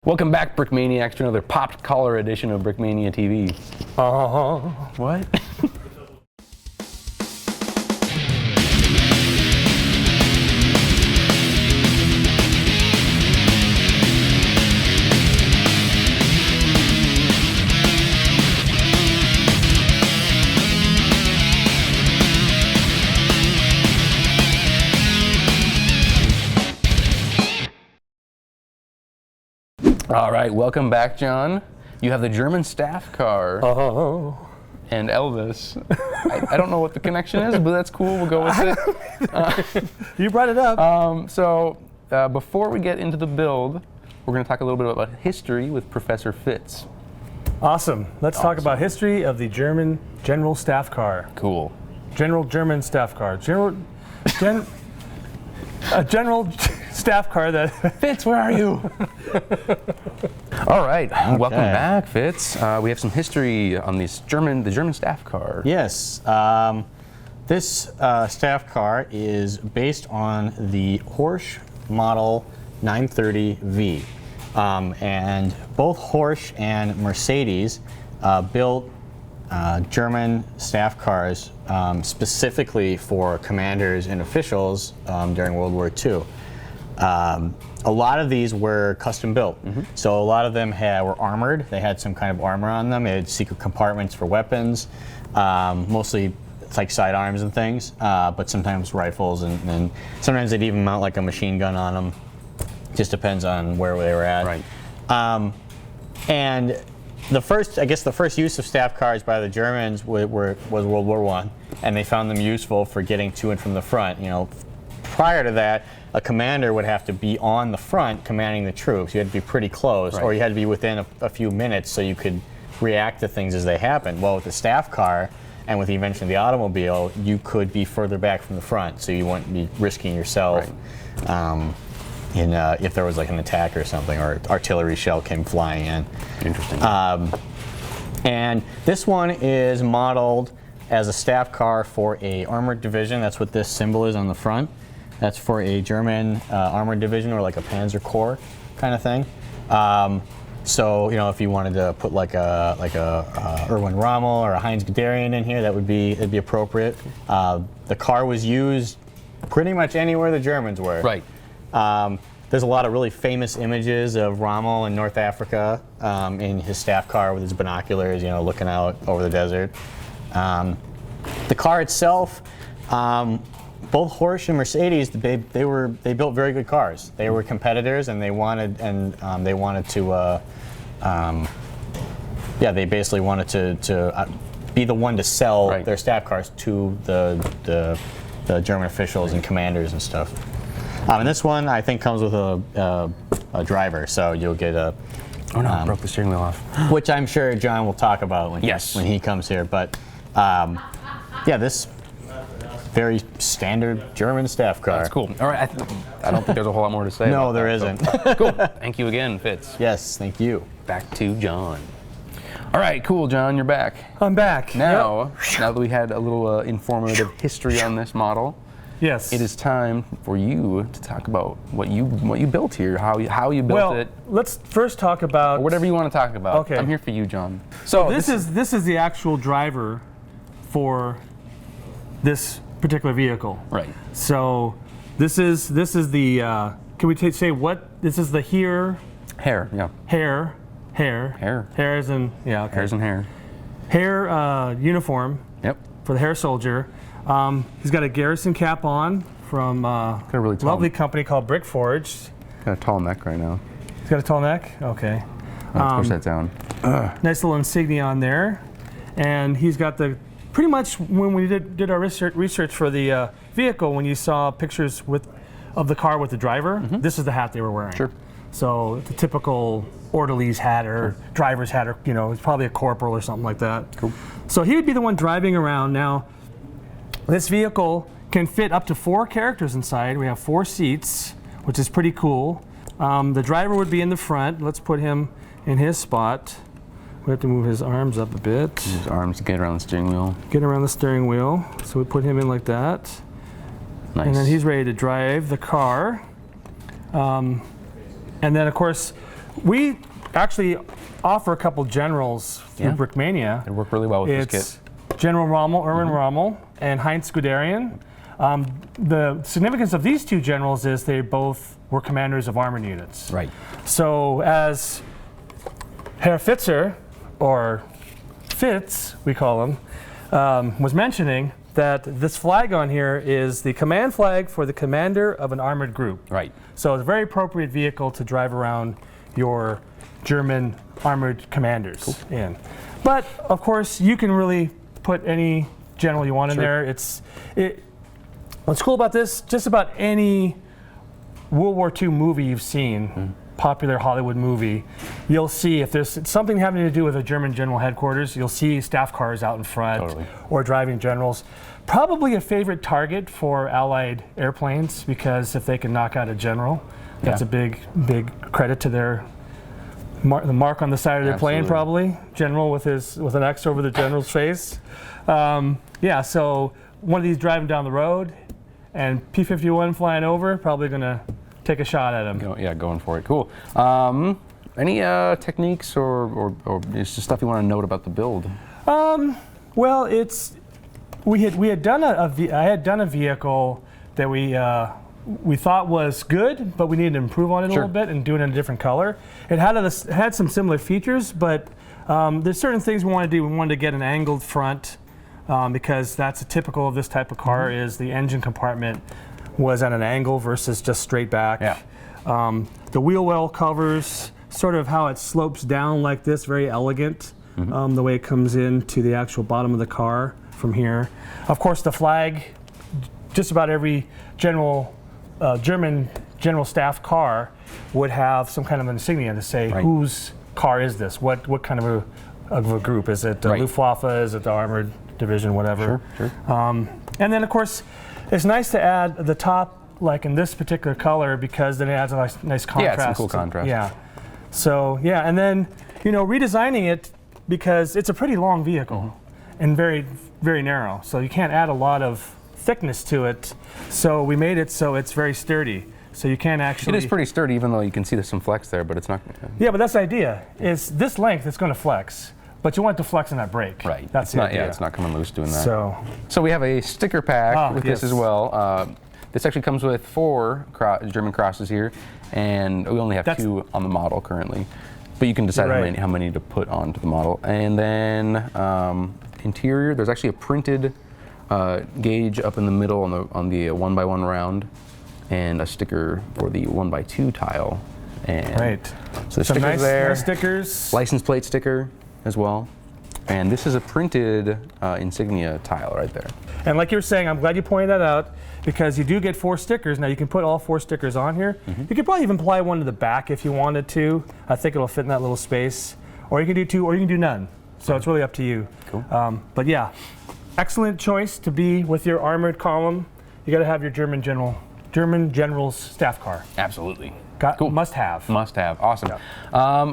Welcome back, Brickmaniacs, to another popped collar edition of Brickmania TV. What? All right, welcome back, John. You have the German staff car and Elvis. I don't know what the connection is, but that's cool. We'll go with it. You brought it up. Before we get into the build, we're going to talk a little bit about history with Professor Fitz. Awesome. Let's talk about history of the German General Staff Car. Cool. German Staff Car. General Staff Car that... Fitz, where are you? All right, welcome back, Fitz. We have some history on the German staff car. Yes, this staff car is based on the Horch model 930V. And both Horch and Mercedes built German staff cars specifically for commanders and officials during World War II. A lot of these were custom built. So a lot of them were armored. They had some kind of armor on them. They had secret compartments for weapons. Mostly it's like sidearms and things, but sometimes rifles, and sometimes they'd even mount like a machine gun on them. Just depends on where they were at. Right. And the first use of staff cars by the Germans was World War I, and they found them useful for getting to and from the front. You know, prior to that, a commander would have to be on the front commanding the troops. You had to be pretty close, or you had to be within a few minutes so you could react to things as they happened. Well, with the staff car and with the invention of the automobile, you could be further back from the front, so you wouldn't be risking yourself if there was like an attack or something, or artillery shell came flying in. Interesting. And this one is modeled as a staff car for a armored division. That's what this symbol is on the front. That's for a German armored division, or like a Panzer Corps kind of thing. So, you know, if you wanted to put like a Erwin Rommel or a Heinz Guderian in here, it'd be appropriate. The car was used pretty much anywhere the Germans were. Right. There's a lot of really famous images of Rommel in North Africa in his staff car with his binoculars, you know, looking out over the desert. The car itself, both Horch and Mercedes, they built very good cars. They were competitors, and they wanted to they basically wanted to be the one to sell their staff cars to the German officials and commanders and stuff. And this one, I think, comes with a driver, so you'll get a... Oh no, I broke the steering wheel off. Which I'm sure John will talk about when he comes here. But this very standard German staff car. That's cool. All right, I don't think there's a whole lot more to say. No, there isn't. Cool. Thank you again, Fitz. Yes, thank you. Back to John. All right, cool, John, you're back. I'm back. Now that we had a little informative history on this model, yes, it is time for you to talk about what you built here, how you built it. Let's first talk about... Or whatever you want to talk about. Okay. I'm here for you, John. So this is the actual driver for this particular vehicle. Right. So this is the can we say what this is? The hair, yeah. Hair as in Hairs and hair. Hair uniform. Yep. For the hair soldier. He's got a garrison cap on from a really lovely company called Brickforge. Got a tall neck right now. He's got a tall neck. Okay. Push that down. Nice little insignia on there, and he's got the. Pretty much when we did our research for the vehicle, when you saw pictures of the car with the driver, this is the hat they were wearing. Sure. So the typical orderly's hat or driver's hat, or it's probably a corporal or something like that. Cool. So he would be the one driving around. Now, this vehicle can fit up to 4 characters inside. We have 4 seats, which is pretty cool. The driver would be in the front. Let's put him in his spot. We have to move his arms up a bit. His arms get around the steering wheel. Get around the steering wheel. So we put him in like that. Nice. And then he's ready to drive the car. And then, of course, we actually offer a couple generals through Brickmania. It worked really well with this It's General Rommel, Erwin Rommel, and Heinz Guderian. The significance of these two generals is they both were commanders of armored units. Right. So as Herr Fitzer, or Fitz, we call him, was mentioning, that this flag on here is the command flag for the commander of an armored group. Right. So it's a very appropriate vehicle to drive around your German armored commanders in. But of course, you can really put any general you want in there. What's cool about this, just about any World War II movie you've seen, popular Hollywood movie, you'll see if there's something having to do with a German general headquarters, you'll see staff cars out in front or driving generals. Probably a favorite target for Allied airplanes, because if they can knock out a general, that's a big credit to their the mark on the side of their plane, probably. General with an X over the general's face. So one of these driving down the road and P-51 flying over, probably gonna take a shot at him. Going for it. Cool. Any techniques or just stuff you want to note about the build? Well, I had done a vehicle that we thought was good, but we needed to improve on it a little bit and do it in a different color. It had some similar features, but there's certain things we wanted to do. We wanted to get an angled front, because that's typical of this type of car. Is the engine compartment was at an angle versus just straight back. The wheel well covers, sort of how it slopes down like this, very elegant, the way it comes into the actual bottom of the car from here. Of course, the flag, just about every German general staff car would have some kind of insignia to say whose car is this, what kind of a group. Is it Luftwaffe, is it the armored division, whatever. And then of course, it's nice to add the top, like in this particular color, because then it adds a nice contrast. Yeah, it's some cool contrast. So and then redesigning it, because it's a pretty long vehicle and very, very narrow. So you can't add a lot of thickness to it. So we made it so it's very sturdy. So you can't actually. It is pretty sturdy, even though you can see there's some flex there, but it's not. Yeah, but that's the idea. Is this length it's going to flex, but you want it to flex in that brake. Right. That's the idea. Yeah, it's not coming loose doing that. So we have a sticker pack with this as well. This actually comes with 4 German crosses here, and we only have 2 on the model currently. But you can decide how many to put onto the model. And then interior, there's actually a printed gauge up in the middle on the 1x1 round, and a sticker for the 1x2 tile. And so the stickers nice stickers. License plate sticker as well. And this is a printed insignia tile right there. And like you were saying, I'm glad you pointed that out, because you do get 4 stickers. Now you can put all 4 stickers on here. You could probably even apply one to the back if you wanted to. I think it'll fit in that little space. Or you can do 2, or you can do none. So it's really up to you. Cool. But yeah, excellent choice to be with your armored column. You got to have your German general's staff car. Absolutely. Cool. Must have. Must have. Awesome.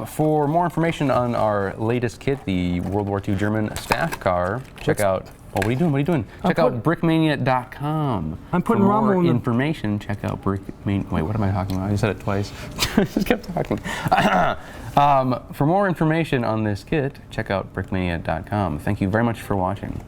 For more information on our latest kit, the World War II German staff car, check out. Oh, what are you doing? What are you doing? Check out brickmania.com. I'm putting Rommel in. For more information, check out Brickmania. Wait, what am I talking about? I just said it twice. Just kept talking. For more information on this kit, check out brickmania.com. Thank you very much for watching.